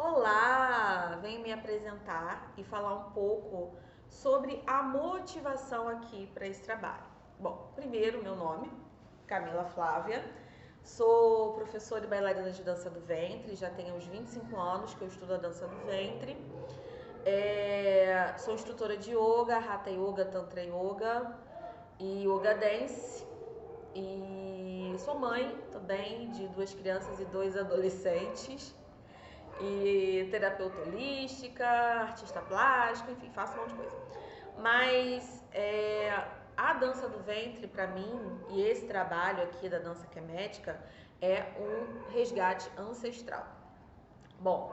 Olá! Venho me apresentar e falar um pouco sobre a motivação aqui para esse trabalho. Bom, primeiro, meu nome, Camila Flávia, sou professora e bailarina de dança do ventre, já tenho uns 25 anos que eu estudo a dança do ventre. Sou instrutora de yoga, Hatha Yoga, Tantra Yoga e Yoga Dance. E sou mãe também de 2 crianças e 2 adolescentes. E terapeuta holística, artista plástica, enfim, faço um monte de coisa. Mas a dança do ventre, para mim, e esse trabalho aqui da dança quemética, é um resgate ancestral. Bom,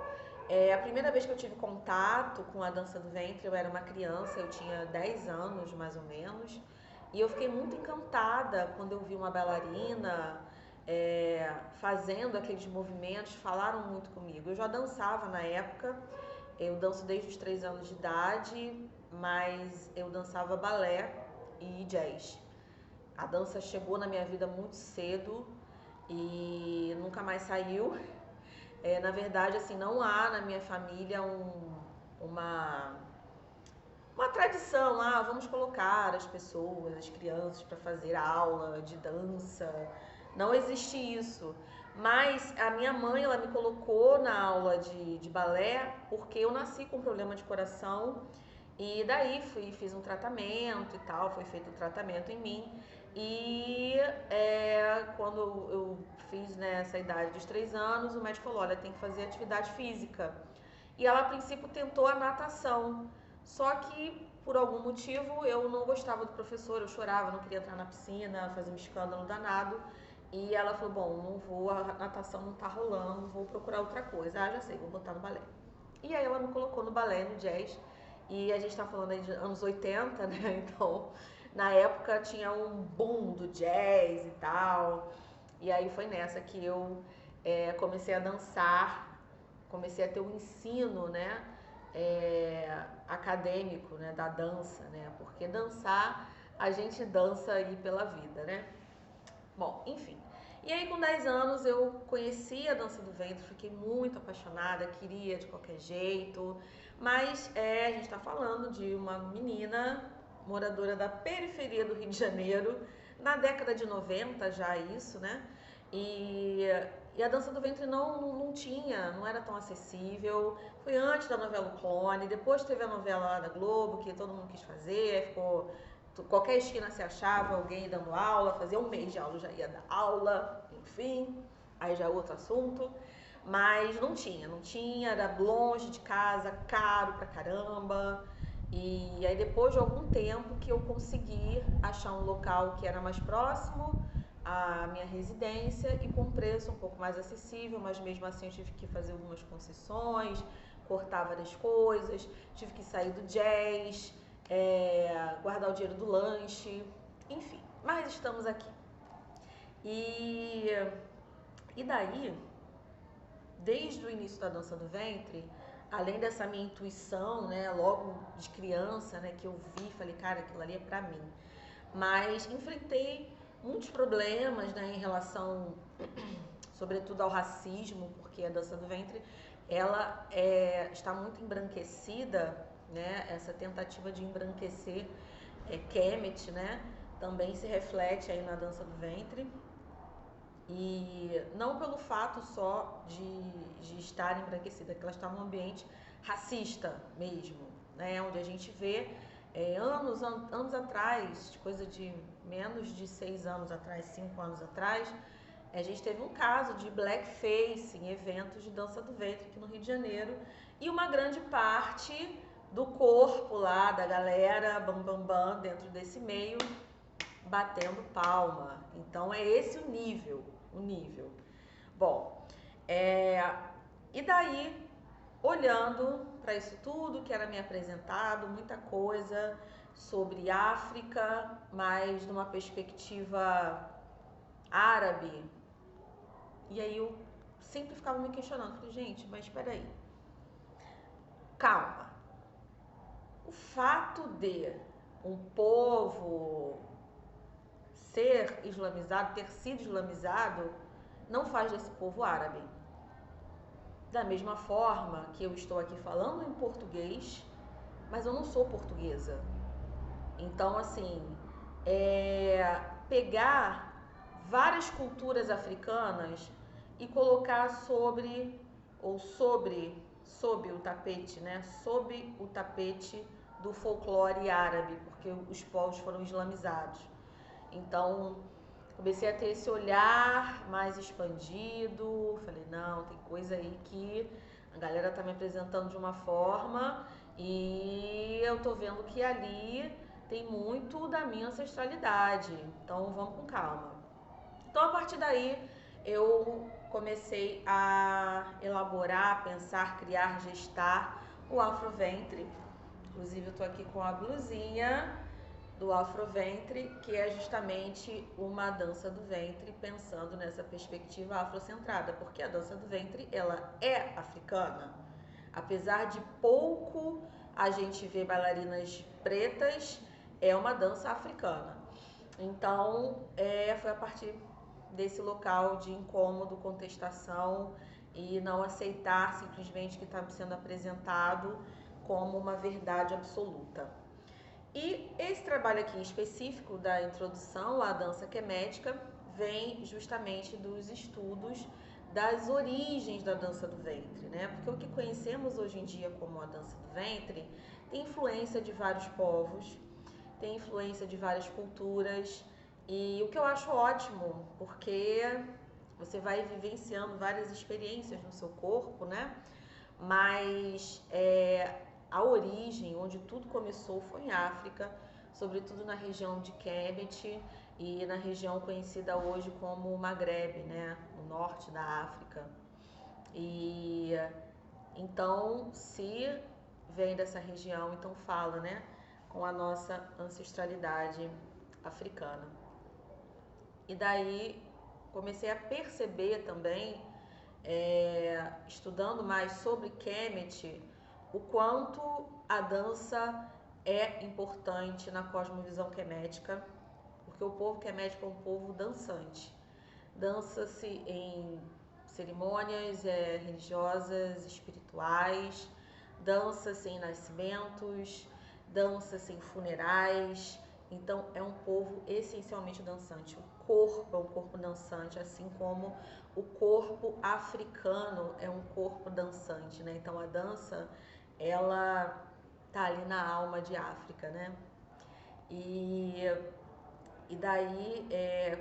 a primeira vez que eu tive contato com a dança do ventre, eu era uma criança, eu tinha 10 anos mais ou menos, e eu fiquei muito encantada quando eu vi uma bailarina fazendo aqueles movimentos, falaram muito comigo. Eu já dançava na época, eu danço desde os 3 anos de idade, mas eu dançava balé e jazz. A dança chegou na minha vida muito cedo e nunca mais saiu. Na verdade, assim, não há na minha família uma tradição, vamos colocar as pessoas, as crianças para fazer aula de dança. Não existe isso. Mas a minha mãe, ela me colocou na aula de balé porque eu nasci com problema de coração e daí fiz um tratamento e tal, foi feito o tratamento em mim. E quando eu fiz nessa idade dos 3 anos, o médico falou, olha, tem que fazer atividade física. E ela a princípio tentou a natação, só que por algum motivo eu não gostava do professor, eu chorava, não queria entrar na piscina, fazia um escândalo danado. E ela falou, bom, não vou, a natação não tá rolando, vou procurar outra coisa. Já sei, vou botar no balé. E aí ela me colocou no balé, no jazz, e a gente tá falando aí de anos 80, né? Então, na época tinha um boom do jazz e tal. E aí foi nessa que eu comecei a dançar, comecei a ter um ensino, né? Acadêmico, né? Da dança, né? Porque dançar, a gente dança aí pela vida, né? Bom, enfim. E aí com 10 anos eu conheci a dança do ventre, fiquei muito apaixonada, queria de qualquer jeito, mas a gente está falando de uma menina moradora da periferia do Rio de Janeiro, na década de 90 já isso, né? E a dança do ventre não tinha, não era tão acessível, foi antes da novela Clone, depois teve a novela lá da Globo, que todo mundo quis fazer, ficou qualquer esquina se achava alguém dando aula, fazia um mês de aula, já ia dar aula, enfim, aí já é outro assunto. Mas não tinha, era longe de casa, caro pra caramba. E aí depois de algum tempo que eu consegui achar um local que era mais próximo à minha residência e com preço um pouco mais acessível, mas mesmo assim eu tive que fazer algumas concessões, cortar várias coisas, tive que sair do jazz, guardar o dinheiro do lanche, enfim, mas estamos aqui. E daí, desde o início da dança do ventre, além dessa minha intuição, né, logo de criança, né, que eu vi, falei, cara, aquilo ali é pra mim. Mas enfrentei muitos problemas, né, em relação, sobretudo ao racismo, porque a dança do ventre, ela está muito embranquecida, né, essa tentativa de embranquecer Kemet, né, também se reflete aí na dança do ventre. E não pelo fato só de estar embranquecida, que ela está num ambiente racista mesmo, né? Onde a gente vê anos atrás, coisa de menos de 6 anos atrás, 5 anos atrás, a gente teve um caso de blackface em eventos de dança do ventre aqui no Rio de Janeiro e uma grande parte do corpo lá da galera bam dentro desse meio batendo palma. Então é esse o nível. Bom, e daí, olhando para isso tudo que era me apresentado, muita coisa sobre África, mas numa perspectiva árabe. E aí eu sempre ficava me questionando, falei, gente, mas espera aí. Calma. O fato de um povo ser islamizado, ter sido islamizado, não faz desse povo árabe. Da mesma forma que eu estou aqui falando em português, mas eu não sou portuguesa. Então, assim, pegar várias culturas africanas e colocar sobre sob o tapete, né? Sob o tapete do folclore árabe, porque os povos foram islamizados. Então, comecei a ter esse olhar mais expandido. Falei, não, tem coisa aí que a galera tá me apresentando de uma forma e eu tô vendo que ali tem muito da minha ancestralidade. Então, vamos com calma. Então, a partir daí, eu comecei a elaborar, pensar, criar, gestar o Afroventre. Inclusive, eu tô aqui com a blusinha do Afroventre, que é justamente uma dança do ventre, pensando nessa perspectiva afrocentrada, porque a dança do ventre, ela é africana. Apesar de pouco a gente ver bailarinas pretas, é uma dança africana. Então, foi a partir desse local de incômodo, contestação e não aceitar simplesmente que está sendo apresentado como uma verdade absoluta. E esse trabalho aqui específico da introdução à dança quemética vem justamente dos estudos das origens da dança do ventre, né? Porque o que conhecemos hoje em dia como a dança do ventre tem influência de vários povos, tem influência de várias culturas, e o que eu acho ótimo, porque você vai vivenciando várias experiências no seu corpo, né? Mas a origem, onde tudo começou, foi em África, sobretudo na região de Kemet e na região conhecida hoje como Maghreb, né? No norte da África. E então, se vem dessa região, então fala, né? Com a nossa ancestralidade africana. E daí comecei a perceber também, estudando mais sobre Kemet, o quanto a dança é importante na cosmovisão quemética, porque o povo quemético é um povo dançante. Dança-se em cerimônias religiosas, espirituais, dança-se em nascimentos, dança-se em funerais. Então é um povo essencialmente dançante. O corpo é um corpo dançante, assim como o corpo africano é um corpo dançante, né? Então a dança, ela tá ali na alma de África, né? E daí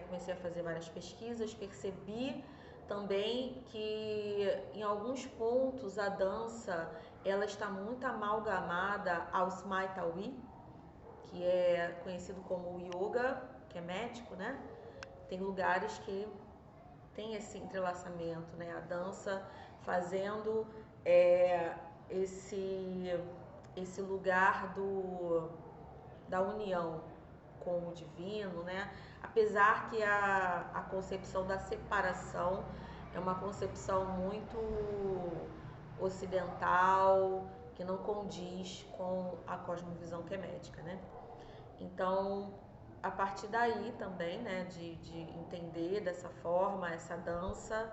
comecei a fazer várias pesquisas, percebi também que em alguns pontos a dança ela está muito amalgamada ao Smitawi, que é conhecido como o yoga, que é médico, né? Tem lugares que tem esse entrelaçamento, né? A dança fazendo esse lugar da união com o divino, né? Apesar que a concepção da separação é uma concepção muito ocidental, que não condiz com a cosmovisão quemética, né? Então, a partir daí também, né, de entender dessa forma essa dança,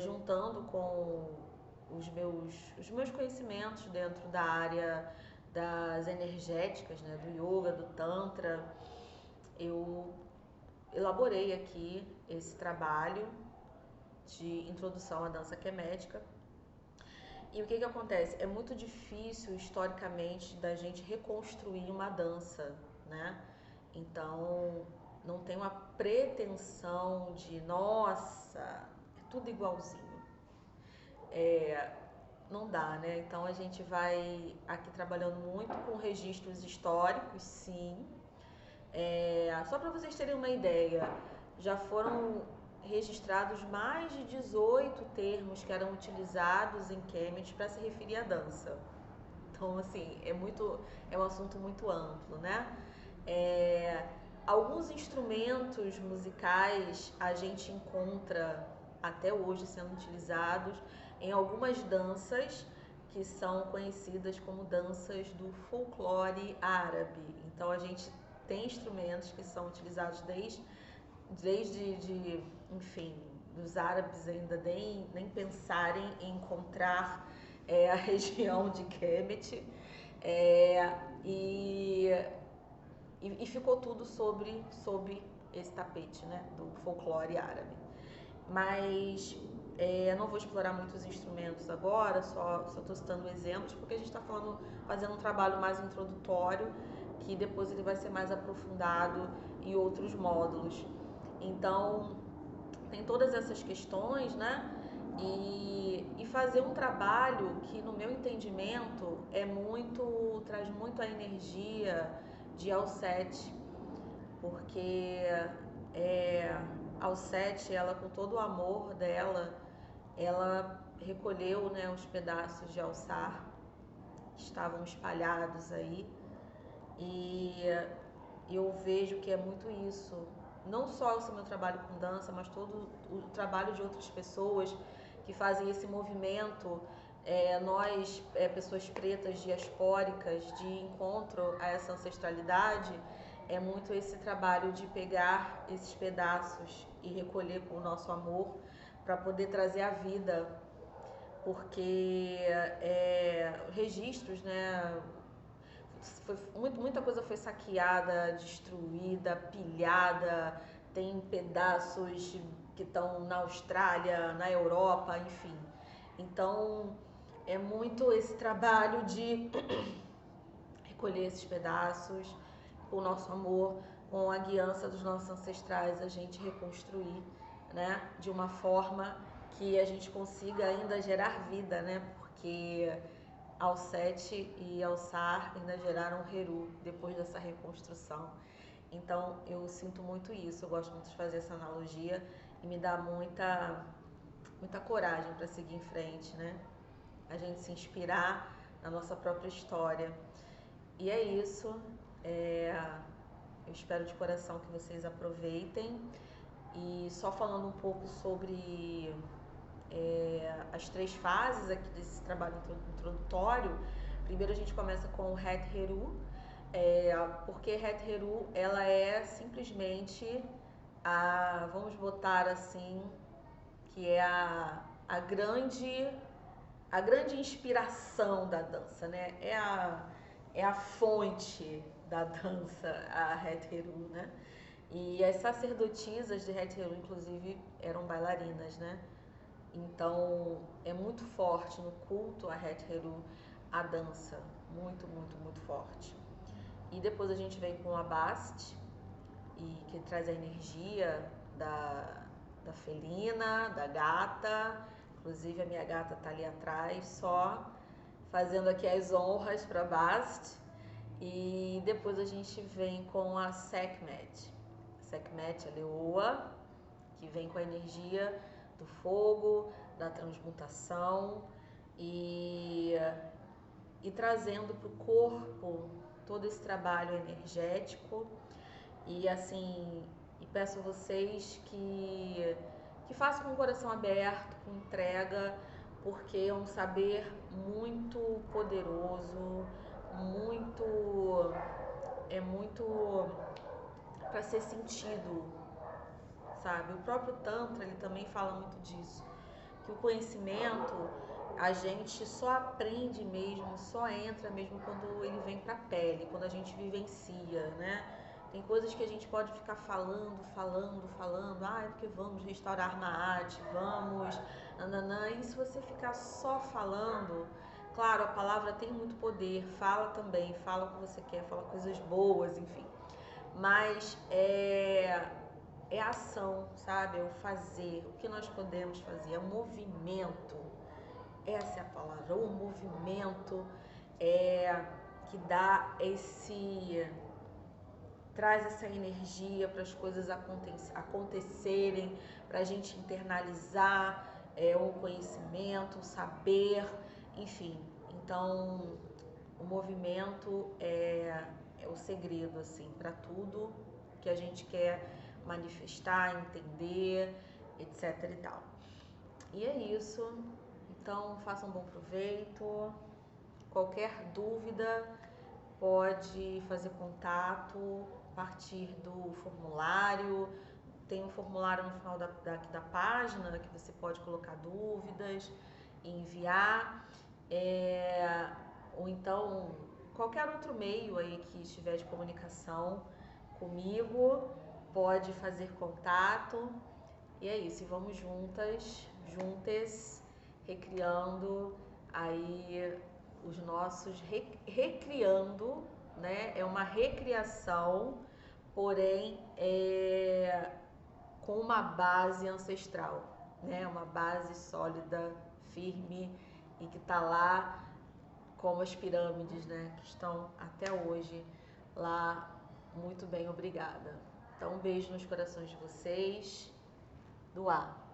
juntando com os meus conhecimentos dentro da área das energéticas, né, do yoga, do tantra, eu elaborei aqui esse trabalho de introdução à dança quemética. E o que acontece? É muito difícil historicamente da gente reconstruir uma dança, né? Então não tem uma pretensão de nossa, é tudo igualzinho. Não dá, né? Então a gente vai aqui trabalhando muito com registros históricos, sim. Só para vocês terem uma ideia, já foram registrados mais de 18 termos que eram utilizados em Kemet para se referir à dança. Então, assim, é um assunto muito amplo, né? Alguns instrumentos musicais a gente encontra até hoje sendo utilizados em algumas danças que são conhecidas como danças do folclore árabe. Então a gente tem instrumentos que são utilizados desde enfim, dos árabes ainda nem pensarem em encontrar a região de Kemet. E ficou tudo sob esse tapete, né, do folclore árabe. Mas não vou explorar muitos instrumentos agora, só estou citando exemplos, porque a gente está fazendo um trabalho mais introdutório, que depois ele vai ser mais aprofundado em outros módulos. Então, tem todas essas questões, né? E fazer um trabalho que, no meu entendimento, traz muito a energia de Alcete, porque Alcete, ela, com todo o amor dela, ela recolheu, né, os pedaços de Alçar que estavam espalhados aí, e eu vejo que é muito isso, não só o meu trabalho com dança, mas todo o trabalho de outras pessoas que fazem esse movimento, nós, pessoas pretas diaspóricas, de encontro a essa ancestralidade, é muito esse trabalho de pegar esses pedaços e recolher com o nosso amor para poder trazer a vida, porque registros, né, muita coisa foi saqueada, destruída, pilhada, tem pedaços que estão na Austrália, na Europa, enfim. Então, é muito esse trabalho de recolher esses pedaços com o nosso amor, com a guiança dos nossos ancestrais, a gente reconstruir, né, de uma forma que a gente consiga ainda gerar vida, né, porque Alcete e Alçar ainda geraram Heru depois dessa reconstrução. Então eu sinto muito isso, eu gosto muito de fazer essa analogia e me dá muita coragem para seguir em frente, né? A gente se inspirar na nossa própria história. E é isso, eu espero de coração que vocês aproveitem. E só falando um pouco sobre as 3 fases aqui desse trabalho introdutório. Primeiro a gente começa com o Het Heru, porque Het Heru, ela é simplesmente vamos botar assim, que é a grande inspiração da dança, né? É a fonte da dança, a Het Heru, né? E as sacerdotisas de Het Heru, inclusive, eram bailarinas, né? Então, é muito forte no culto a Het Heru, a dança, muito, muito, muito forte. E depois a gente vem com a Bast, que traz a energia da felina, da gata. Inclusive, a minha gata tá ali atrás, só fazendo aqui as honras para Bast. E depois a gente vem com a Sekhmet. Sekhmet, a leoa, que vem com a energia do fogo, da transmutação e trazendo para o corpo todo esse trabalho energético. E assim, peço a vocês que façam com o coração aberto, com entrega, porque é um saber muito poderoso, muito para ser sentido, sabe? O próprio Tantra, ele também fala muito disso, que o conhecimento a gente só aprende mesmo, só entra mesmo quando ele vem pra pele, quando a gente vivencia, né? Tem coisas que a gente pode ficar falando, porque vamos restaurar Maat, vamos, nananã, e se você ficar só falando, claro, a palavra tem muito poder, fala também, fala o que você quer, fala coisas boas, enfim, mas é a ação, sabe? É o fazer, o que nós podemos fazer, é o movimento, essa é a palavra, o movimento que dá traz essa energia para as coisas acontecerem, para a gente internalizar o conhecimento, o saber, enfim. Então, o movimento é o segredo, assim, para tudo que a gente quer manifestar, entender, etc e tal. E é isso. Então, façam um bom proveito. Qualquer dúvida, pode fazer contato a partir do formulário, tem um formulário no final da página que você pode colocar dúvidas, enviar, ou então qualquer outro meio aí que estiver de comunicação comigo, pode fazer contato. E é isso, e vamos juntas, recriando aí os nossos, recriando, né? É uma recriação, porém com uma base ancestral, né? Uma base sólida, firme e que está lá, como as pirâmides, né? Que estão até hoje lá. Muito bem, obrigada. Então, um beijo nos corações de vocês. Do ar.